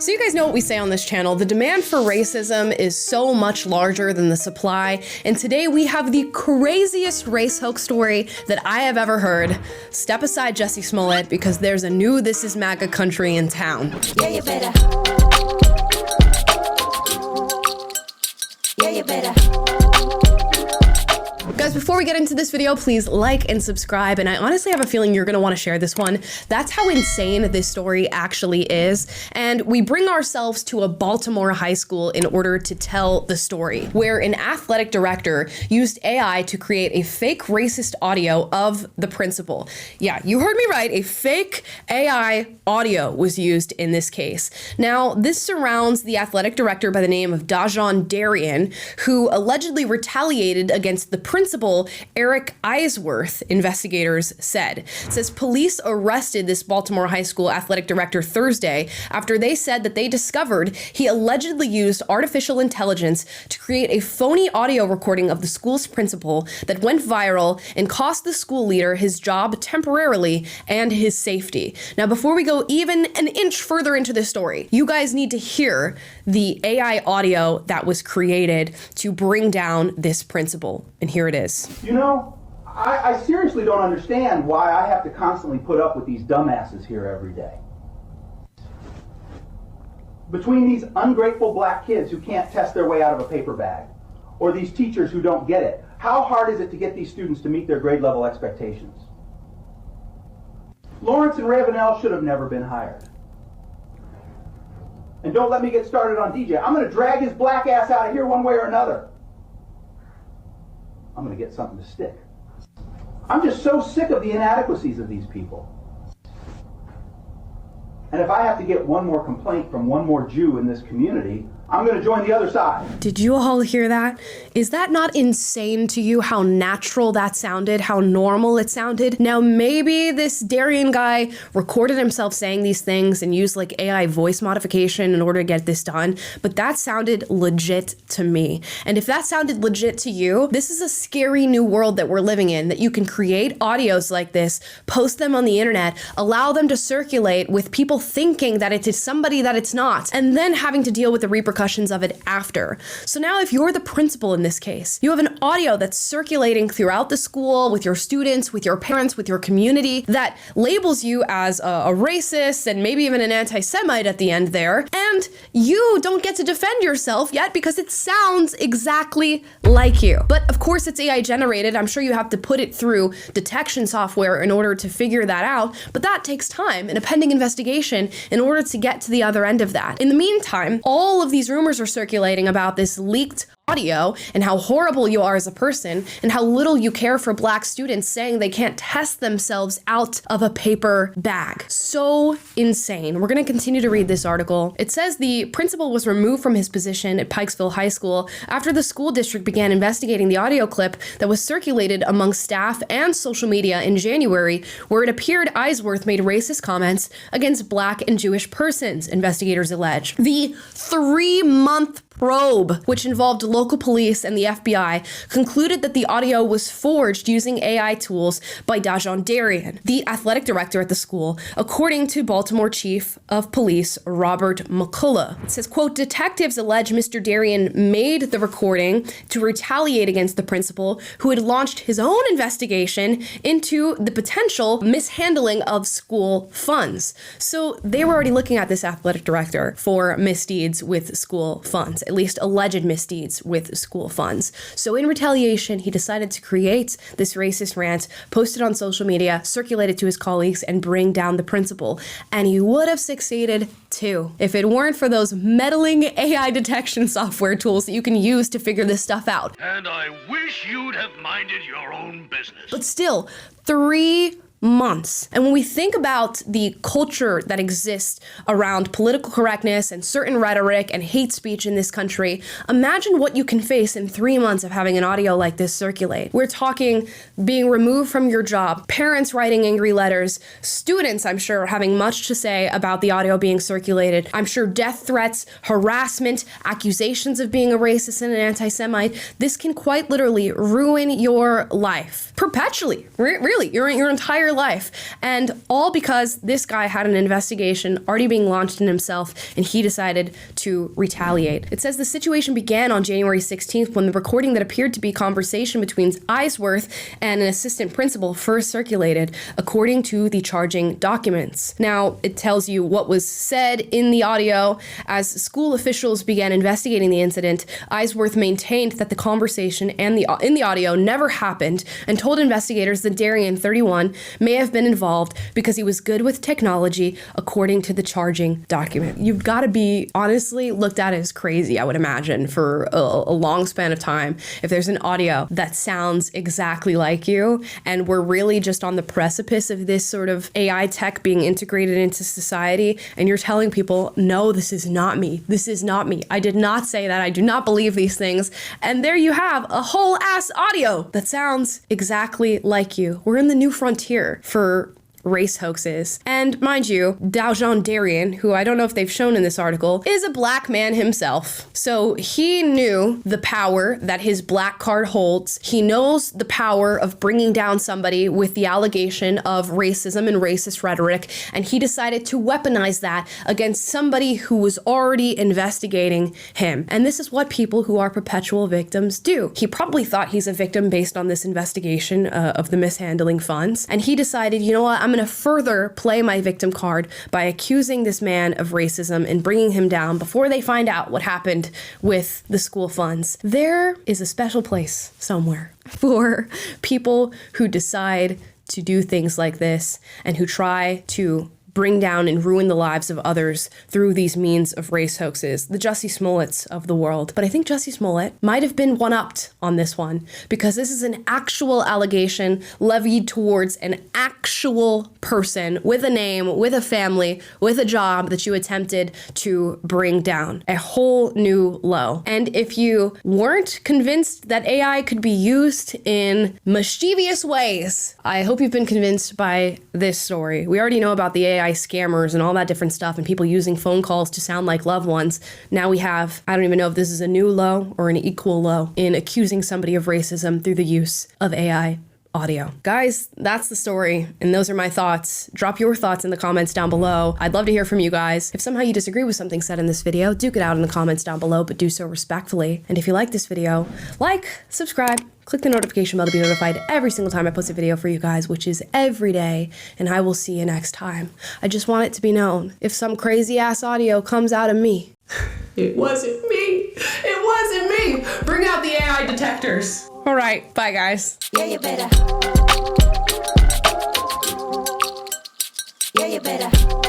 So you guys know what we say on this channel. The demand for racism is so much larger than the supply. And today we have the craziest race hoax story that I have ever heard. Step aside, Jussie Smollett, because there's a new This Is MAGA country in town. Yeah, you better. Yeah, you better. Guys, before we get into this video, please like and subscribe. And I honestly have a feeling you're gonna wanna share this one. That's how insane this story actually is. And we bring ourselves to a Baltimore high school in order to tell the story, where an athletic director used AI to create a fake racist audio of the principal. Yeah, you heard me right, a fake AI audio was used in this case. Now, this surrounds the athletic director by the name of Dajon Darian, who allegedly retaliated against the principal, Eric Eisworth, investigators said. It says police arrested this Baltimore high school athletic director Thursday after they said that they discovered he allegedly used artificial intelligence to create a phony audio recording of the school's principal that went viral and cost the school leader his job temporarily and his safety. Now, before we go even an inch further into this story, you guys need to hear the AI audio that was created to bring down this principal. And here it is. You know, I seriously don't understand why I have to constantly put up with these dumbasses here every day. Between these ungrateful black kids who can't test their way out of a paper bag, or these teachers who don't get it, how hard is it to get these students to meet their grade level expectations? Lawrence and Ravenel should have never been hired. And don't let me get started on DJ. I'm going to drag his black ass out of here one way or another. I'm going to get something to stick. I'm just so sick of the inadequacies of these people. And if I have to get one more complaint from one more Jew in this community, I'm going to join the other side. Did you all hear that? Is that not insane to you how natural that sounded, how normal it sounded? Now, maybe this Darian guy recorded himself saying these things and used like AI voice modification in order to get this done, but that sounded legit to me. And if that sounded legit to you, this is a scary new world that we're living in, that you can create audios like this, post them on the internet, allow them to circulate with people thinking that it is somebody that it's not, and then having to deal with the repercussions of it after. So now if you're the principal in this case, you have an audio that's circulating throughout the school with your students, with your parents, with your community that labels you as a racist and maybe even an anti-Semite at the end there, and you don't get to defend yourself yet because it sounds exactly like you. But of course it's AI generated. I'm sure you have to put it through detection software in order to figure that out, but that takes time and a pending investigation in order to get to the other end of that. In the meantime, all of these rumors are circulating about this leaked audio and how horrible you are as a person and how little you care for black students, saying they can't test themselves out of a paper bag. So insane. We're going to continue to read this article. It says the principal was removed from his position at Pikesville High School after the school district began investigating the audio clip that was circulated among staff and social media in January, where it appeared Eisworth made racist comments against black and Jewish persons, investigators allege. The 3-month probe, which involved local police and the FBI, concluded that the audio was forged using AI tools by Dajon Darian, the athletic director at the school, according to Baltimore Chief of Police Robert McCullough. It says, quote, detectives allege Mr. Darian made the recording to retaliate against the principal, who had launched his own investigation into the potential mishandling of school funds. So they were already looking at this athletic director for misdeeds with school funds, at least alleged misdeeds with school funds. So in retaliation, he decided to create this racist rant, post it on social media, circulate it to his colleagues, and bring down the principal. And he would have succeeded too, if it weren't for those meddling AI detection software tools that you can use to figure this stuff out. And I wish you'd have minded your own business. But still, 3 months. And when we think about the culture that exists around political correctness and certain rhetoric and hate speech in this country, imagine what you can face in 3 months of having an audio like this circulate. We're talking being removed from your job, parents writing angry letters, students, I'm sure, having much to say about the audio being circulated. I'm sure death threats, harassment, accusations of being a racist and an anti-Semite. This can quite literally ruin your life perpetually. Really, your entire entire life. And all because this guy had an investigation already being launched in himself, and he decided to retaliate. It says the situation began on January 16th when the recording that appeared to be conversation between Eisworth and an assistant principal first circulated, according to the charging documents. Now, it tells you what was said in the audio. As school officials began investigating the incident, Eisworth maintained that the conversation and in the audio never happened, and told investigators that Darian, 31, may have been involved because he was good with technology, according to the charging document. You've got to be honestly looked at as crazy, I would imagine, for a long span of time if there's an audio that sounds exactly like you, and we're really just on the precipice of this sort of AI tech being integrated into society, and you're telling people, no, this is not me. This is not me. I did not say that. I do not believe these things. And there you have a whole ass audio that sounds exactly like you. We're in the new frontier for race hoaxes. And mind you, Daljon Darian, who I don't know if they've shown in this article, is a black man himself. So he knew the power that his black card holds. He knows the power of bringing down somebody with the allegation of racism and racist rhetoric, and he decided to weaponize that against somebody who was already investigating him. And this is what people who are perpetual victims do. He probably thought he's a victim based on this investigation of the mishandling funds, and he decided, you know what, I'm going to further play my victim card by accusing this man of racism and bringing him down before they find out what happened with the school funds. There is a special place somewhere for people who decide to do things like this and who try to bring down and ruin the lives of others through these means of race hoaxes, the Jussie Smollets of the world. But I think Jussie Smollett might have been one-upped on this one, because this is an actual allegation levied towards an actual person with a name, with a family, with a job that you attempted to bring down. A whole new low. And if you weren't convinced that AI could be used in mischievous ways, I hope you've been convinced by this story. We already know about the AI scammers and all that different stuff, and people using phone calls to sound like loved ones. Now we have, I don't even know if this is a new low or an equal low in accusing somebody of racism through the use of AI audio. Guys, that's the story, and those are my thoughts. Drop your thoughts in the comments down below. I'd love to hear from you guys. If somehow you disagree with something said in this video, duke it out in the comments down below, but do so respectfully. And if you like this video, like, subscribe, click the notification bell to be notified every single time I post a video for you guys, which is every day, and I will see you next time. I just want it to be known, if some crazy ass audio comes out of me, it wasn't me. It wasn't me. Bring out the AI detectors. All right, bye guys. Yeah, you better. Yeah, you better.